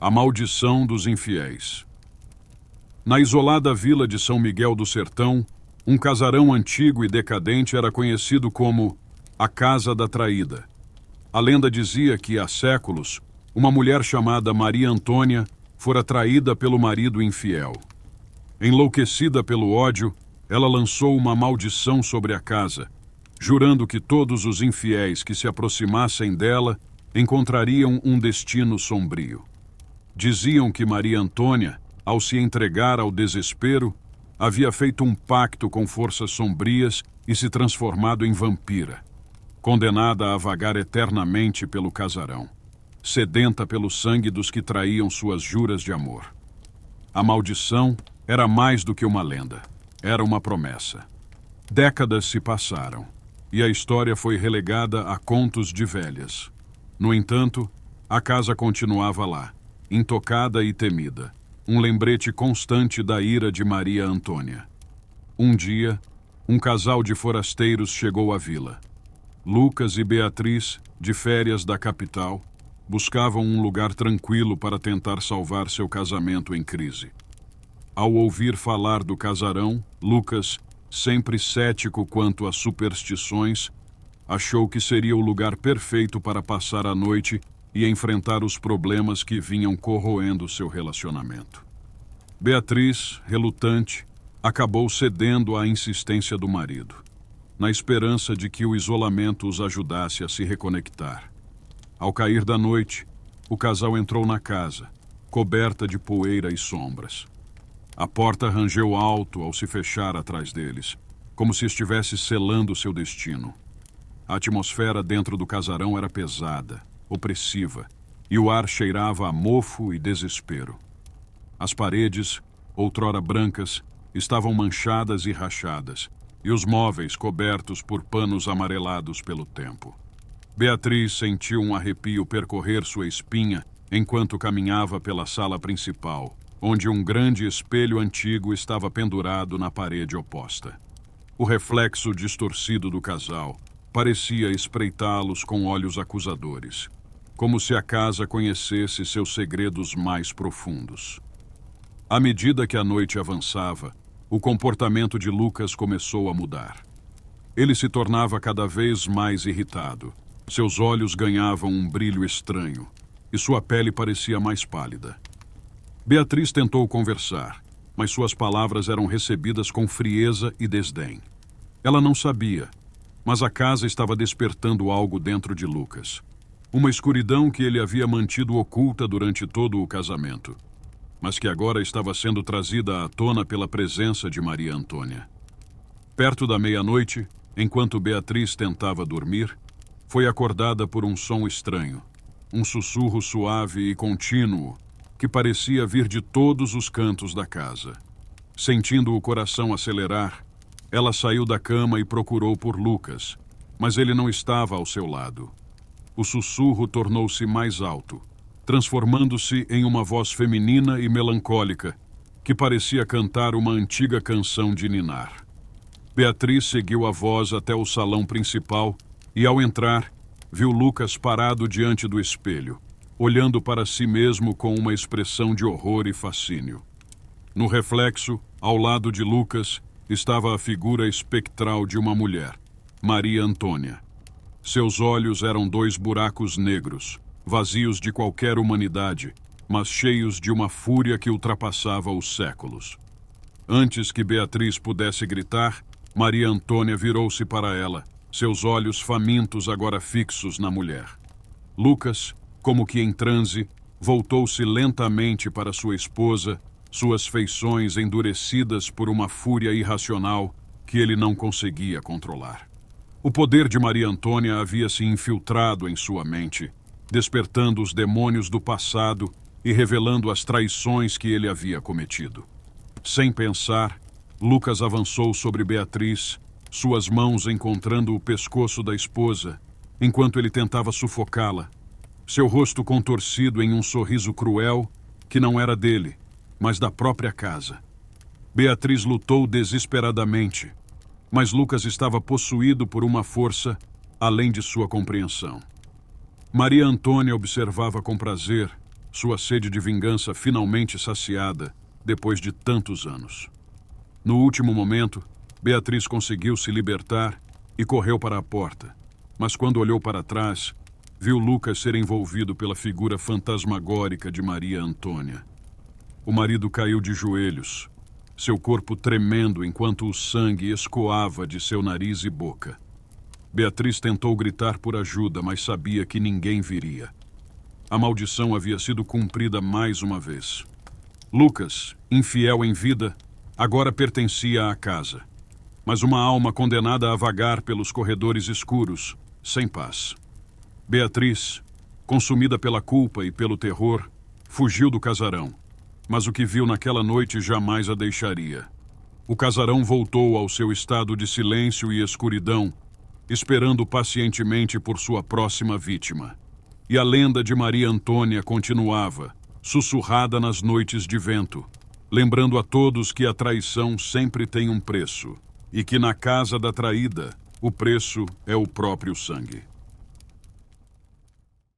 A maldição dos infiéis. Na isolada vila de São Miguel do Sertão, um casarão antigo e decadente era conhecido como a Casa da Traída. A lenda dizia que, há séculos, uma mulher chamada Maria Antônia fora traída pelo marido infiel. Enlouquecida pelo ódio, ela lançou uma maldição sobre a casa, jurando que todos os infiéis que se aproximassem dela encontrariam um destino sombrio. Diziam que Maria Antônia, ao se entregar ao desespero, havia feito um pacto com forças sombrias e se transformado em vampira, condenada a vagar eternamente pelo casarão, sedenta pelo sangue dos que traíam suas juras de amor. A maldição era mais do que uma lenda, era uma promessa. Décadas se passaram, e a história foi relegada a contos de velhas. No entanto, a casa continuava lá, intocada e temida, um lembrete constante da ira de Maria Antônia. Um dia, um casal de forasteiros chegou à vila. Lucas e Beatriz, de férias da capital, buscavam um lugar tranquilo para tentar salvar seu casamento em crise. Ao ouvir falar do casarão, Lucas, sempre cético quanto às superstições, achou que seria o lugar perfeito para passar a noite e enfrentar os problemas que vinham corroendo seu relacionamento. Beatriz, relutante, acabou cedendo à insistência do marido, na esperança de que o isolamento os ajudasse a se reconectar. Ao cair da noite, o casal entrou na casa, coberta de poeira e sombras. A porta rangeu alto ao se fechar atrás deles, como se estivesse selando seu destino. A atmosfera dentro do casarão era pesada, opressiva, e o ar cheirava a mofo e desespero. As paredes, outrora brancas, estavam manchadas e rachadas, e os móveis cobertos por panos amarelados pelo tempo. Beatriz sentiu um arrepio percorrer sua espinha enquanto caminhava pela sala principal, onde um grande espelho antigo estava pendurado na parede oposta. O reflexo distorcido do casal parecia espreitá-los com olhos acusadores, como se a casa conhecesse seus segredos mais profundos. À medida que a noite avançava, o comportamento de Lucas começou a mudar. Ele se tornava cada vez mais irritado, seus olhos ganhavam um brilho estranho e sua pele parecia mais pálida. Beatriz tentou conversar, mas suas palavras eram recebidas com frieza e desdém. Ela não sabia, mas a casa estava despertando algo dentro de Lucas. Uma escuridão que ele havia mantido oculta durante todo o casamento, mas que agora estava sendo trazida à tona pela presença de Maria Antônia. Perto da meia-noite, enquanto Beatriz tentava dormir, foi acordada por um som estranho, um sussurro suave e contínuo que parecia vir de todos os cantos da casa. Sentindo o coração acelerar, ela saiu da cama e procurou por Lucas, mas ele não estava ao seu lado. O sussurro tornou-se mais alto, transformando-se em uma voz feminina e melancólica, que parecia cantar uma antiga canção de ninar. Beatriz seguiu a voz até o salão principal e, ao entrar, viu Lucas parado diante do espelho, olhando para si mesmo com uma expressão de horror e fascínio. No reflexo, ao lado de Lucas, estava a figura espectral de uma mulher, Maria Antônia. Seus olhos eram dois buracos negros, vazios de qualquer humanidade, mas cheios de uma fúria que ultrapassava os séculos. Antes que Beatriz pudesse gritar, Maria Antônia virou-se para ela, seus olhos famintos agora fixos na mulher. Lucas, como que em transe, voltou-se lentamente para sua esposa, suas feições endurecidas por uma fúria irracional que ele não conseguia controlar. O poder de Maria Antônia havia se infiltrado em sua mente, despertando os demônios do passado e revelando as traições que ele havia cometido. Sem pensar, Lucas avançou sobre Beatriz, suas mãos encontrando o pescoço da esposa, enquanto ele tentava sufocá-la, seu rosto contorcido em um sorriso cruel que não era dele, mas da própria casa. Beatriz lutou desesperadamente, mas Lucas estava possuído por uma força além de sua compreensão. Maria Antônia observava com prazer, sua sede de vingança finalmente saciada depois de tantos anos. No último momento, Beatriz conseguiu se libertar e correu para a porta, mas quando olhou para trás, viu Lucas ser envolvido pela figura fantasmagórica de Maria Antônia. O marido caiu de joelhos, seu corpo tremendo enquanto o sangue escoava de seu nariz e boca. Beatriz tentou gritar por ajuda, mas sabia que ninguém viria. A maldição havia sido cumprida mais uma vez. Lucas, infiel em vida, agora pertencia à casa, mas uma alma condenada a vagar pelos corredores escuros, sem paz. Beatriz, consumida pela culpa e pelo terror, fugiu do casarão, mas o que viu naquela noite jamais a deixaria. O casarão voltou ao seu estado de silêncio e escuridão, esperando pacientemente por sua próxima vítima. E a lenda de Maria Antônia continuava, sussurrada nas noites de vento, lembrando a todos que a traição sempre tem um preço, e que na casa da traída, o preço é o próprio sangue.